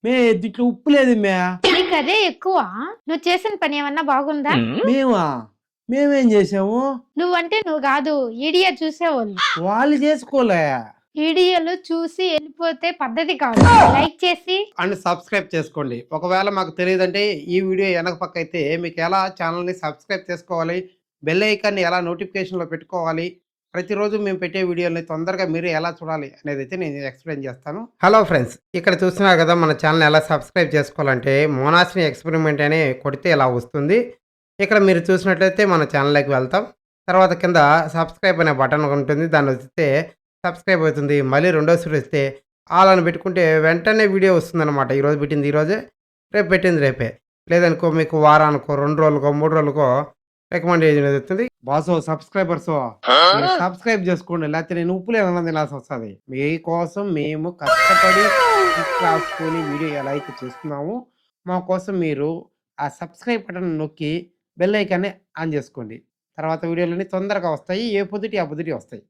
మే దీంట్లో ఉప్పు లేదు మే. నీకు అదే ఎక్కువ. నువ్వు చేసిన పని ఏమన్నా బాగుందా? మేమా? మేమేం చేసాము? నువ్వంటే నువ్వు కాదు, ఈడియా చూసేవాళ్ళు. వాళ్ళు చేసుకోలే. వీడియోలు చూసి వెళ్ళిపోతే పద్ధతి కాదు. లైక్ చేసి అండ్ సబ్స్క్రైబ్ చేసుకోండి. ఒకవేళ మాకు తెలియదంటే ఈ వీడియో వెనక పక్క అయితే మీకు ఎలా ఛానల్ని సబ్స్క్రైబ్ చేసుకోవాలి, బెల్ ఐకాన్ని ఎలా నోటిఫికేషన్లో పెట్టుకోవాలి, ప్రతిరోజు మేము పెట్టే వీడియోని తొందరగా మీరు ఎలా చూడాలి అనేది అయితే నేను ఎక్స్ప్లెయిన్ చేస్తాను. హలో ఫ్రెండ్స్, ఇక్కడ చూస్తున్నారు కదా మన ఛానల్ ఎలా సబ్స్క్రైబ్ చేసుకోవాలంటే మోనాస్ని ఎక్స్పెరిమెంట్ అని కొడితే ఇలా వస్తుంది. ఇక్కడ మీరు చూసినట్లయితే మన ఛానల్లోకి వెళ్తాం. తర్వాత కింద సబ్స్క్రైబ్ అనే బటన్ ఉంటుంది, దాన్ని వస్తే సబ్స్క్రైబ్ అవుతుంది. మళ్ళీ రెండోసారి వస్తే ఆల్ అని పెట్టుకుంటే వెంటనే వీడియో వస్తుందన్నమాట. ఈరోజు పెట్టింది ఈరోజే, రేపు పెట్టింది రేపే. లేదనుకో మీకు వారానికో 2 రోజులకో 3 రోజులకో రికమెండేషన్ వస్తుంది. బాసో సబ్స్క్రైబర్సో మీరు సబ్స్క్రైబ్ చేసుకోండి, లేకపోతే నేను ఉప్పులే అన్నది తినాల్సి వస్తుంది. మీకోసం మేము కష్టపడి రాసుకొని వీడియో ఎలా అయితే చేస్తున్నామో మా కోసం మీరు ఆ సబ్స్క్రైబ్ బటన్ నొక్కి బెల్ ఐకాన్ని ఆన్ చేసుకోండి. తర్వాత వీడియోలన్నీ తొందరగా వస్తాయి. ఏ పొద్దుటి ఆ పొద్దుటి వస్తాయి.